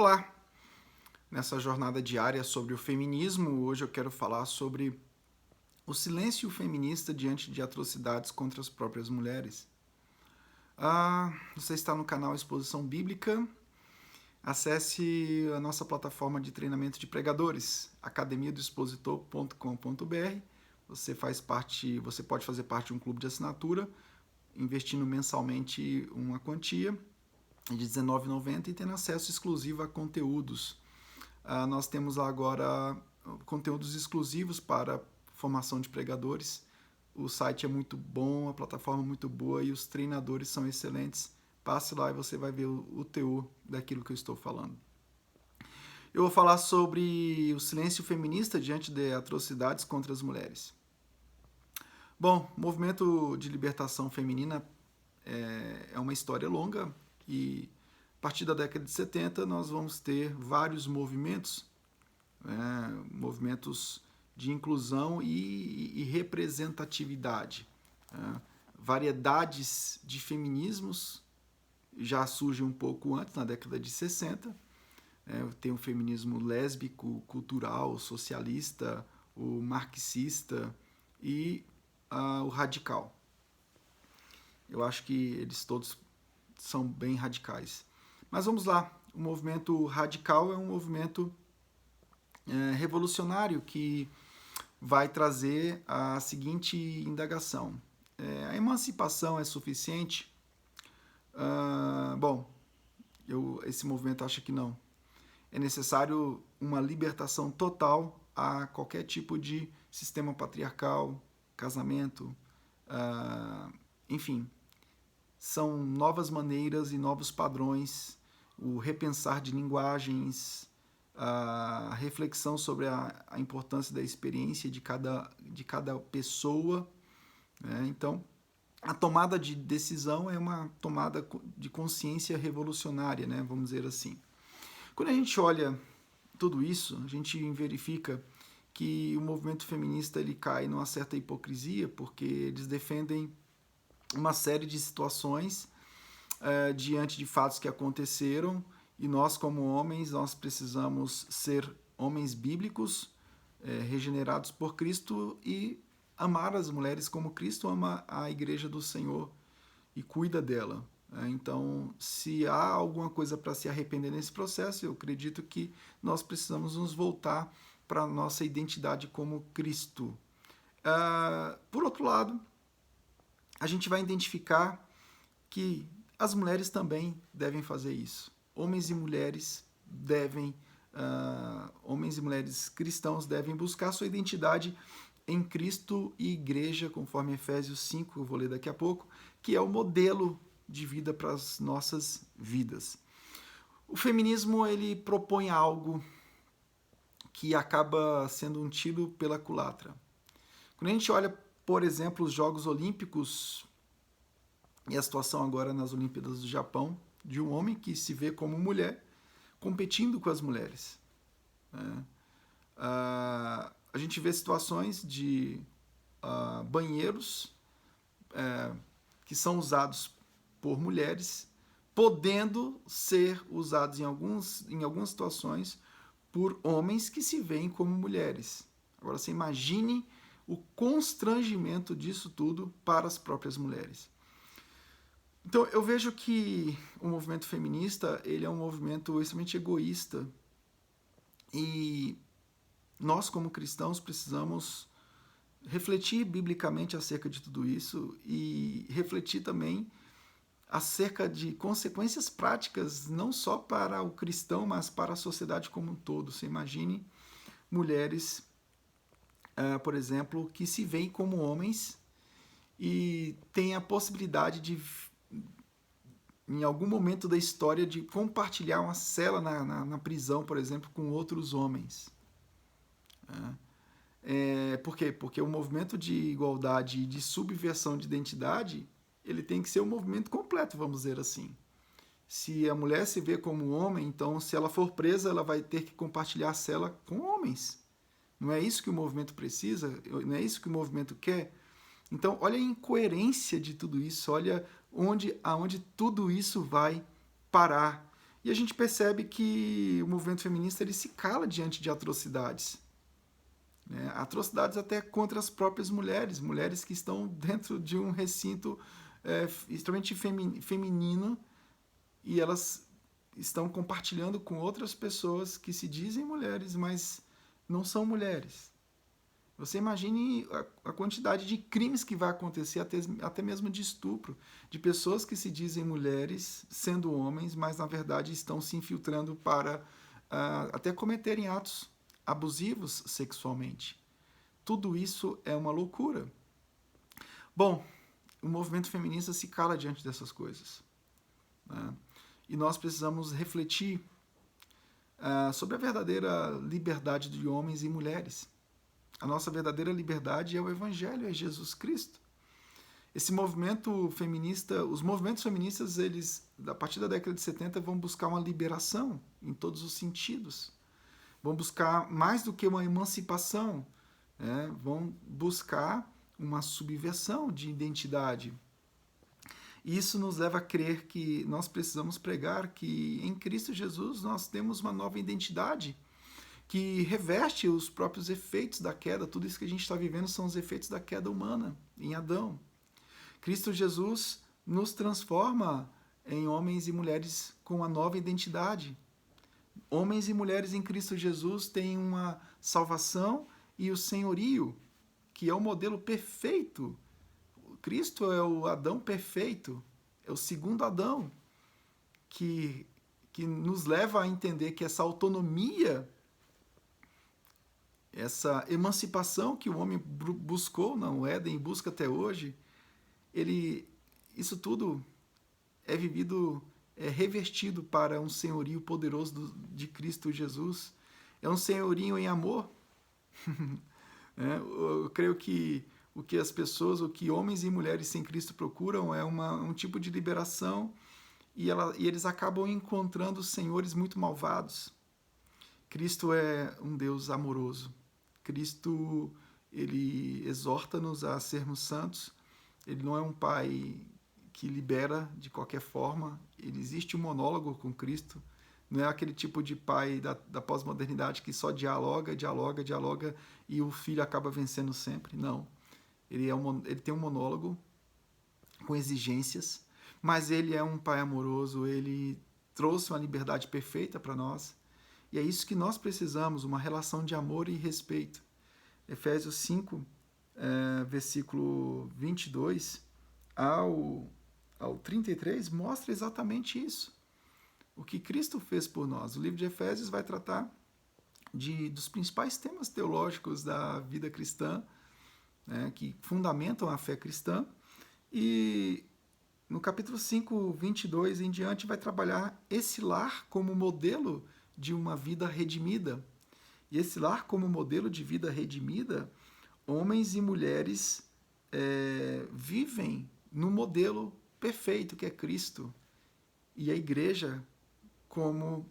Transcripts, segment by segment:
Olá! Nessa jornada diária sobre o feminismo, hoje eu quero falar sobre o silêncio feminista diante de atrocidades contra as próprias mulheres. Você está no canal Exposição Bíblica. Acesse a nossa plataforma de treinamento de pregadores, academiadoexpositor.com.br. Você pode fazer parte de um clube de assinatura, investindo mensalmente uma quantia de R$19,90 e tendo acesso exclusivo a conteúdos. Nós temos agora conteúdos exclusivos para formação de pregadores. O site é muito bom, a plataforma é muito boa e os treinadores são excelentes. Passe lá e você vai ver o teor daquilo que eu estou falando. Eu vou falar sobre o silêncio feminista diante de atrocidades contra as mulheres. Bom, o movimento de libertação feminina é uma história longa e a partir da década de 70 nós vamos ter vários movimentos, movimentos de inclusão e representatividade. Variedades de feminismos já surgem um pouco antes, na década de 60. Tem o feminismo lésbico, cultural, socialista, o marxista e o radical. Eu acho que eles todos são bem radicais. Mas vamos lá, o movimento radical é um movimento revolucionário que vai trazer a seguinte indagação. A emancipação é suficiente? Esse movimento acha que não. É necessário uma libertação total a qualquer tipo de sistema patriarcal, casamento, enfim. São novas maneiras e novos padrões, o repensar de linguagens, a reflexão sobre a importância da experiência de cada pessoa. Então, a tomada de decisão é uma tomada de consciência revolucionária, vamos dizer assim. Quando a gente olha tudo isso, a gente verifica que o movimento feminista ele cai numa certa hipocrisia, porque eles defendem uma série de situações diante de fatos que aconteceram, e nós, como homens, nós precisamos ser homens bíblicos, regenerados por Cristo e amar as mulheres como Cristo ama a igreja do Senhor e cuida dela. Então, se há alguma coisa para se arrepender nesse processo, eu acredito que nós precisamos nos voltar para a nossa identidade como Cristo. Por outro lado, a gente vai identificar que as mulheres também devem fazer isso. Homens e mulheres cristãos devem buscar sua identidade em Cristo e igreja, conforme Efésios 5, eu vou ler daqui a pouco, que é o modelo de vida para as nossas vidas. O feminismo ele propõe algo que acaba sendo um tiro pela culatra. Quando a gente olha, por exemplo, os Jogos Olímpicos e a situação agora nas Olimpíadas do Japão, de um homem que se vê como mulher competindo com as mulheres. A gente vê situações de banheiros que são usados por mulheres, podendo ser usados em algumas situações por homens que se veem como mulheres. Agora, você imagine o constrangimento disso tudo para as próprias mulheres. Então, eu vejo que o movimento feminista ele é um movimento extremamente egoísta e nós, como cristãos, precisamos refletir biblicamente acerca de tudo isso e refletir também acerca de consequências práticas, não só para o cristão, mas para a sociedade como um todo. Você imagine mulheres, por exemplo, que se veem como homens e têm a possibilidade de, em algum momento da história, de compartilhar uma cela na prisão, por exemplo, com outros homens. Por quê? Porque o movimento de igualdade e de subversão de identidade ele tem que ser um movimento completo, vamos dizer assim. Se a mulher se vê como homem, então se ela for presa, ela vai ter que compartilhar a cela com homens. Não é isso que o movimento precisa? Não é isso que o movimento quer? Então, olha a incoerência de tudo isso, olha aonde tudo isso vai parar. E a gente percebe que o movimento feminista ele se cala diante de atrocidades. Né? Atrocidades até contra as próprias mulheres, mulheres que estão dentro de um recinto extremamente feminino, e elas estão compartilhando com outras pessoas que se dizem mulheres, mas não são mulheres. Você imagine a quantidade de crimes que vai acontecer, até mesmo de estupro, de pessoas que se dizem mulheres, sendo homens, mas na verdade estão se infiltrando para até cometerem atos abusivos sexualmente. Tudo isso é uma loucura. Bom, o movimento feminista se cala diante dessas coisas. Né? E nós precisamos refletir sobre a verdadeira liberdade de homens e mulheres. A nossa verdadeira liberdade é o Evangelho, é Jesus Cristo. Esse movimento feminista, os movimentos feministas, eles, a partir da década de 70, vão buscar uma liberação em todos os sentidos. Vão buscar mais do que uma emancipação, né? Vão buscar uma subversão de identidade. E isso nos leva a crer que nós precisamos pregar que em Cristo Jesus nós temos uma nova identidade que reveste os próprios efeitos da queda. Tudo isso que a gente está vivendo são os efeitos da queda humana em Adão. Cristo Jesus nos transforma em homens e mulheres com uma nova identidade. Homens e mulheres em Cristo Jesus têm uma salvação e o senhorio, que é o modelo perfeito. Cristo é o Adão perfeito, é o segundo Adão, que nos leva a entender que essa autonomia, essa emancipação que o homem buscou no Éden e busca até hoje, isso tudo é vivido, é revestido para um senhorio poderoso de Cristo Jesus. É um senhorio em amor. Eu creio que o que as pessoas, o que homens e mulheres sem Cristo procuram é um tipo de liberação, e eles acabam encontrando senhores muito malvados. Cristo é um Deus amoroso. Cristo, ele exorta-nos a sermos santos. Ele não é um pai que libera de qualquer forma. Existe um monólogo com Cristo. Não é aquele tipo de pai da pós-modernidade que só dialoga e o filho acaba vencendo sempre. Não. Ele tem um monólogo com exigências, mas ele é um pai amoroso, ele trouxe uma liberdade perfeita para nós. E é isso que nós precisamos, uma relação de amor e respeito. Efésios 5, versículo 22 ao 33, mostra exatamente isso. O que Cristo fez por nós. O livro de Efésios vai tratar dos principais temas teológicos da vida cristã, né, que fundamentam a fé cristã. E no capítulo 5, 22 em diante, vai trabalhar esse lar como modelo de uma vida redimida. E esse lar como modelo de vida redimida, homens e mulheres vivem no modelo perfeito que é Cristo. E a igreja como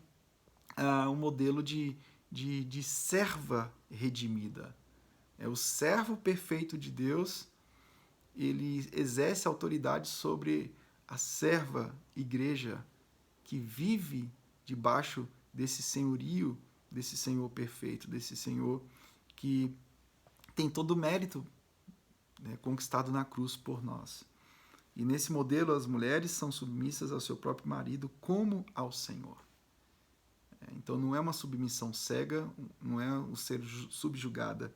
um modelo de serva redimida. É o servo perfeito de Deus, ele exerce autoridade sobre a serva igreja que vive debaixo desse senhorio, desse Senhor perfeito, desse Senhor que tem todo o mérito, né, conquistado na cruz por nós. E nesse modelo as mulheres são submissas ao seu próprio marido como ao Senhor. Então não é uma submissão cega, não é o ser subjugada.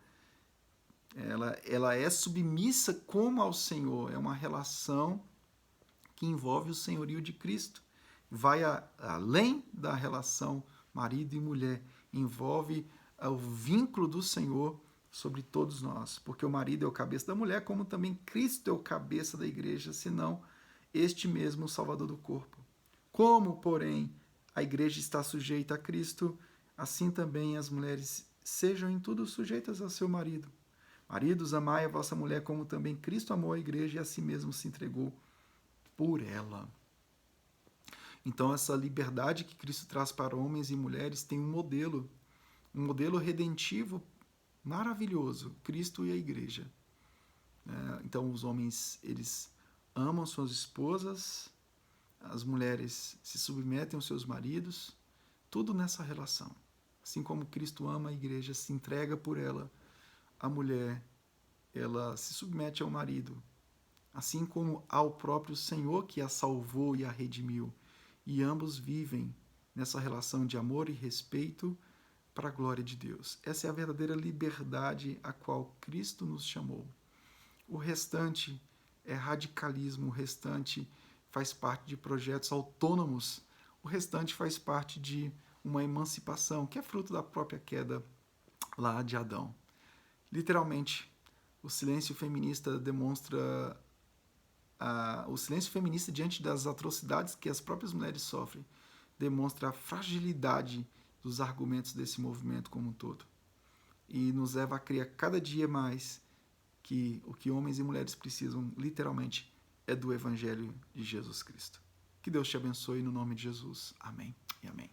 Ela é submissa como ao Senhor. É uma relação que envolve o senhorio de Cristo. Vai além da relação marido e mulher. Envolve o vínculo do Senhor sobre todos nós. Porque o marido é o cabeça da mulher, como também Cristo é o cabeça da igreja, senão este mesmo o Salvador do corpo. Como, porém, a igreja está sujeita a Cristo, assim também as mulheres sejam em tudo sujeitas ao seu marido. Maridos, amai a vossa mulher como também Cristo amou a igreja e a si mesmo se entregou por ela. Então essa liberdade que Cristo traz para homens e mulheres tem um modelo redentivo maravilhoso, Cristo e a igreja. Então os homens, eles amam suas esposas, as mulheres se submetem aos seus maridos, tudo nessa relação. Assim como Cristo ama a igreja, se entrega por ela, a mulher, ela se submete ao marido, assim como ao próprio Senhor que a salvou e a redimiu. E ambos vivem nessa relação de amor e respeito para a glória de Deus. Essa é a verdadeira liberdade a qual Cristo nos chamou. O restante é radicalismo, o restante faz parte de projetos autônomos, o restante faz parte de uma emancipação, que é fruto da própria queda lá de Adão. Literalmente, o silêncio feminista demonstra o silêncio feminista diante das atrocidades que as próprias mulheres sofrem demonstra a fragilidade dos argumentos desse movimento como um todo e nos leva a crer cada dia mais que o que homens e mulheres precisam literalmente é do Evangelho de Jesus Cristo. Que Deus te abençoe no nome de Jesus. Amém e amém.